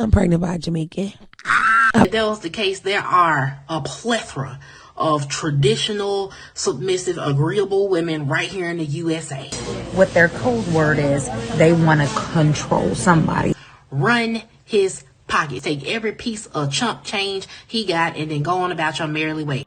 I'm pregnant by a Jamaican. If that was the case, there are a plethora of traditional, submissive, agreeable women right here in the USA. What their code word is, they want to control somebody. Run his pocket. Take every piece of chump change he got and then go on about your merrily way.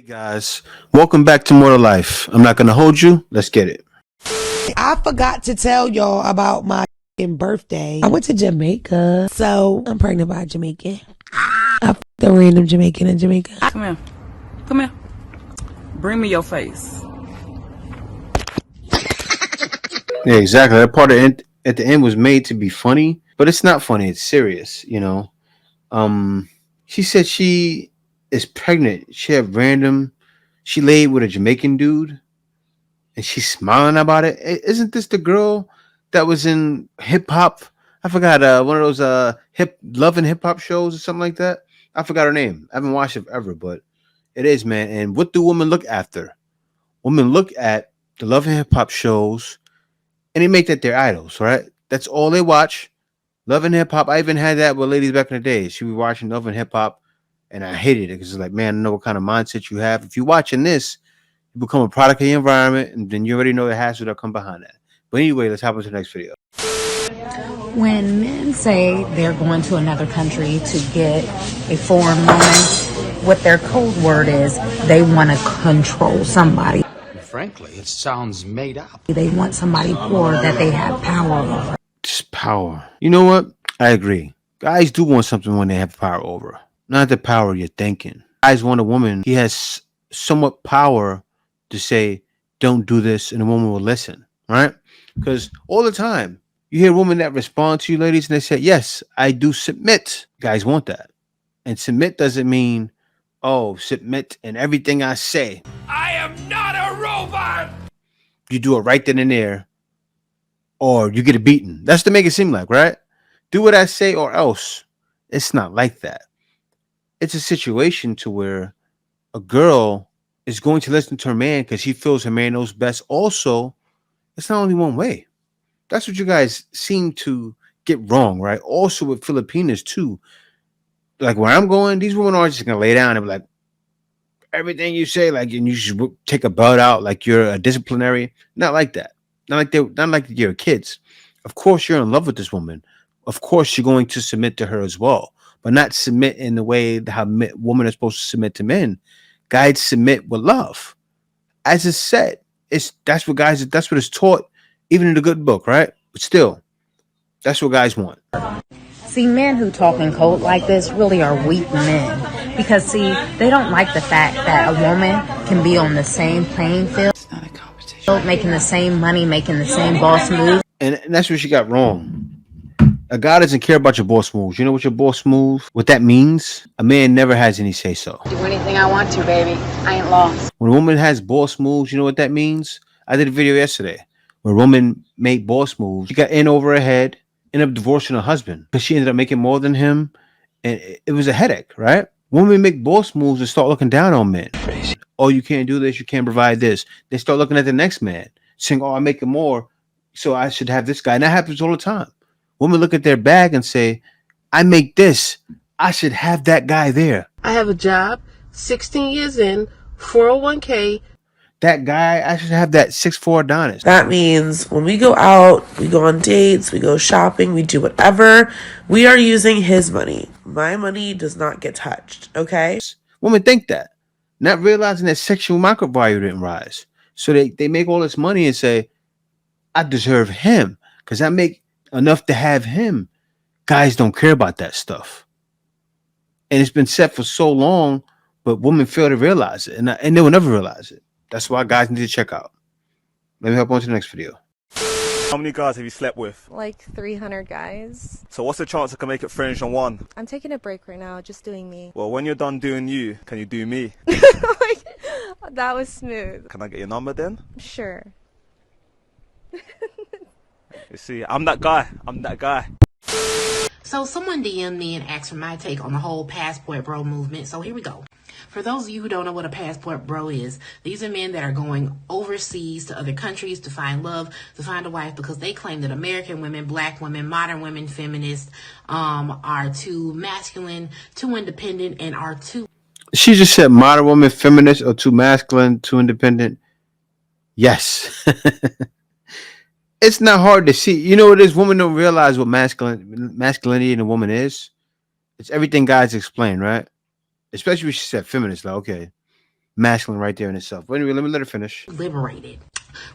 Guys, welcome back to More to Life. I'm not gonna hold you. Let's get it. I forgot to tell y'all about my birthday. I went to Jamaica, so I'm pregnant by a Jamaican. I f***ed a random Jamaican in Jamaica. Come here. Come here. Bring me your face. Yeah, exactly. That part at the end was made to be funny, but it's not funny. It's serious, you know. She said she is pregnant. She laid with a Jamaican dude, and she's smiling about it. Isn't this the girl that was in hip hop? I forgot one of those love and hip hop shows or something like that. I forgot her name. I haven't watched it forever, but it is, man. And what do women look after? Women look at the love and hip hop shows, and they make that their idols, right? That's all they watch. Love and hip hop. I even had that with ladies back in the day. She was watching love and hip hop. And I hated it because it's like, man, I know what kind of mindset you have. If you're watching this, you become a product of the environment, and then you already know the hassle that come behind that. But anyway, let's hop into the next video. When men say they're going to another country to get a foreign woman, what their code word is, they want to control somebody. Frankly, it sounds made up. They want somebody poor that they have power over. Just power. You know what? I agree. Guys do want something when they have power over. Not the power you're thinking. Guys want a woman. He has somewhat power to say, don't do this, and the woman will listen, right? Because all the time, you hear women that respond to you, ladies, and they say, yes, I do submit. Guys want that. And submit doesn't mean, oh, submit in everything I say. I am not a robot! You do it right then and there, or you get it beaten. That's to make it seem like, right? Do what I say or else. It's not like that. It's a situation to where a girl is going to listen to her man because she feels her man knows best. Also, it's not only one way. That's what you guys seem to get wrong, right? Also with Filipinas too. Like where I'm going, these women aren't just gonna lay down and be like, everything you say, like, and you should take a belt out like you're a disciplinary. Not like that. Not like you're kids. Of course, you're in love with this woman. Of course, you're going to submit to her as well. But not submit in the way how women are supposed to submit to men. Guys submit with love. As it's said, that's what it's taught, even in the good book, right? But still, that's what guys want. See, men who talk in code like this really are weak men. Because, see, they don't like the fact that a woman can be on the same playing field. It's not a competition. Making the same money, making the same boss moves. And that's what she got wrong. A guy doesn't care about your boss moves. You know what your boss move? What that means? A man never has any say so. Do anything I want to, baby. I ain't lost. When a woman has boss moves, you know what that means? I did a video yesterday where a woman made boss moves. She got in over her head, ended up divorcing her husband because she ended up making more than him. And it was a headache, right? Women make boss moves and start looking down on men. Crazy. Oh, you can't do this. You can't provide this. They start looking at the next man saying, oh, I'm making more, so I should have this guy. And that happens all the time. Women look at their bag and say, I make this. I should have that guy there. I have a job, 16 years in, 401k. That guy, I should have that 6'4" Adonis. That means when we go out, we go on dates, we go shopping, we do whatever, we are using his money. My money does not get touched, okay? Women think that, not realizing that sexual market value didn't rise. So they make all this money and say, I deserve him because I make enough to have him. Guys don't care about that stuff. And it's been said for so long, but women fail to realize it. And they will never realize it. That's why guys need to check out. Let me hop on to the next video. How many guys have you slept with? Like 300 guys. So what's the chance I can make it fringe on one? I'm taking a break right now, just doing me. Well, when you're done doing you, can you do me? That was smooth. Can I get your number then? Sure. You see, I'm that guy. I'm that guy. So someone DM'd me and asked for my take on the whole passport bro movement. So here we go. For those of you who don't know what a passport bro is, these are men that are going overseas to other countries to find love, to find a wife, because they claim that American women, black women, modern women, feminists, are too masculine, too independent, and are too... She just said modern women, feminists are too masculine, too independent. Yes. It's not hard to see. You know what it is? Women don't realize what masculinity in a woman is. It's everything guys explain, right? Especially when she said feminist. Like, okay, masculine right there in itself. But anyway, let me let her finish. Liberated.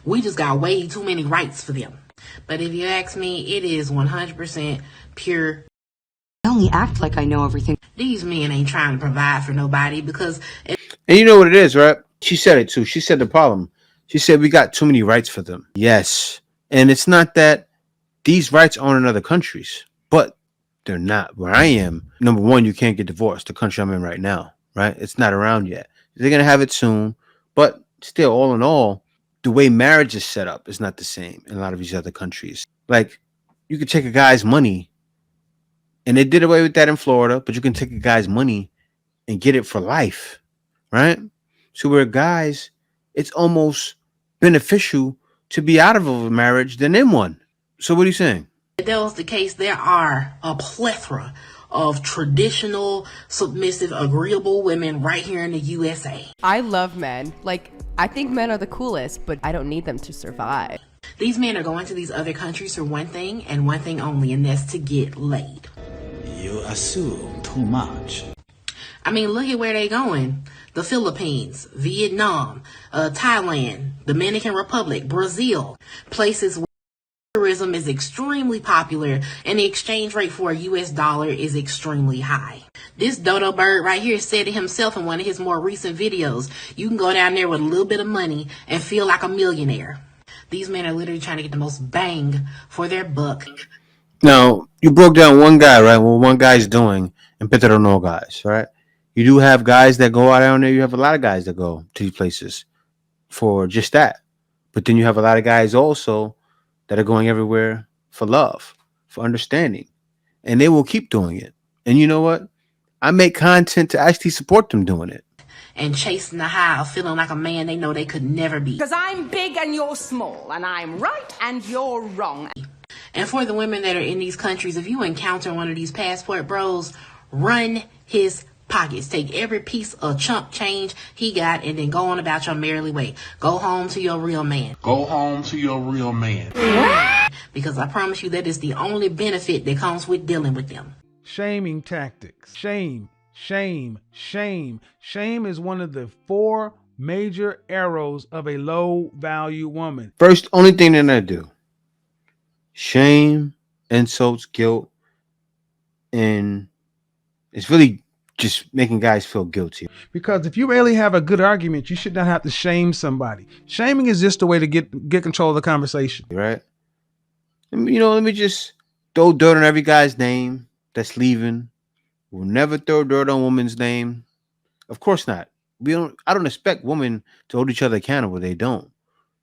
We just got way too many rights for them. But if you ask me, it is 100% pure. I only act like I know everything. These men ain't trying to provide for nobody because... And you know what it is, right? She said it too. She said the problem. She said we got too many rights for them. Yes. And it's not that these rights aren't in other countries, but they're not. Where I am, number one, you can't get divorced. The country I'm in right now, right? It's not around yet. They're going to have it soon. But still, all in all, the way marriage is set up is not the same in a lot of these other countries. Like, you could take a guy's money, and they did away with that in Florida, but you can take a guy's money and get it for life, right? So where guys, it's almost beneficial to be out of a marriage than in one. So what are you saying? If that was the case, there are a plethora of traditional, submissive, agreeable women right here in the USA. I love men. Like, I think men are the coolest, but I don't need them to survive. These men are going to these other countries for one thing and one thing only, and that's to get laid. You assume too much. I mean, look at where they going. The Philippines, Vietnam, Thailand, Dominican Republic, Brazil, places where tourism is extremely popular and the exchange rate for a US dollar is extremely high. This dodo bird right here said it himself in one of his more recent videos. You can go down there with a little bit of money and feel like a millionaire. These men are literally trying to get the most bang for their buck. Now, you broke down one guy, right? What one guy's doing, and Peter don't know guys, right? You do have guys that go out down there. You have a lot of guys that go to these places for just that. But then you have a lot of guys also that are going everywhere for love, for understanding. And they will keep doing it. And you know what? I make content to actually support them doing it. And chasing the high of feeling like a man they know they could never be. Because I'm big and you're small, and I'm right and you're wrong. And for the women that are in these countries, if you encounter one of these passport bros, run his pockets. Take every piece of chump change he got and then go on about your merry way. Go home to your real man. Go home to your real man. Because I promise you that is the only benefit that comes with dealing with them. Shaming tactics. Shame, shame, shame. Shame is one of the 4 major arrows of a low value woman. First, only thing that I do. Shame, insults, guilt, and it's really just making guys feel guilty. Because if you really have a good argument, you should not have to shame somebody. Shaming is just a way to get control of the conversation. Right? And, you know, let me just throw dirt on every guy's name that's leaving. We'll never throw dirt on women's name. Of course not. I don't expect women to hold each other accountable. They don't.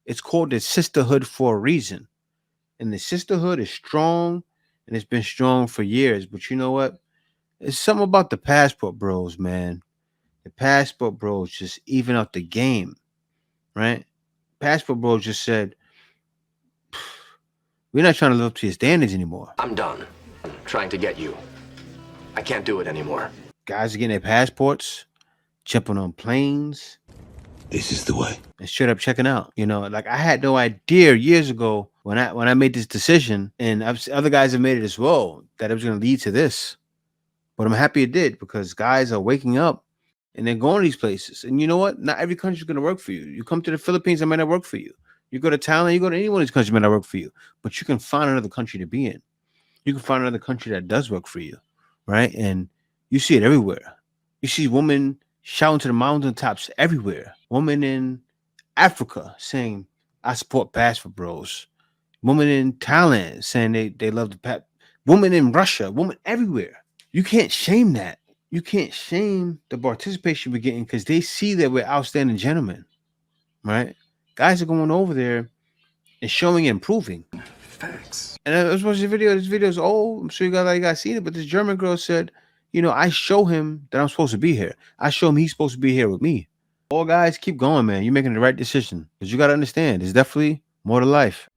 It's called the sisterhood for a reason. And the sisterhood is strong, and it's been strong for years. But you know what? It's something about the passport bros, man. The passport bros just even up the game, right? Passport bros just said, we're not trying to live up to your standards anymore. I'm done trying to get you. I can't do it anymore. Guys are getting their passports, jumping on planes. This is the way. And straight up checking out. You know, like I had no idea years ago when I made this decision, and other guys have made it as well, that it was going to lead to this. But I'm happy it did, because guys are waking up and they're going to these places. And you know what? Not every country is going to work for you. You come to the Philippines, it might not work for you. You go to Thailand, you go to any one of these countries, it might not work for you. But you can find another country to be in. You can find another country that does work for you, right? And you see it everywhere. You see women shouting to the mountaintops everywhere. Women in Africa saying, I support passport bros. Women in Thailand saying they love the pep. Women in Russia, women everywhere. You can't shame that. You can't shame the participation we're getting, because they see that we're outstanding gentlemen, right? Guys are going over there and showing and improving. Facts. And I was watching the video. This video is old. I'm sure you guys seen it. But this German girl said, you know, I show him that I'm supposed to be here. I show him he's supposed to be here with me. All guys, keep going, man. You're making the right decision. Because you got to understand, there's definitely more to life.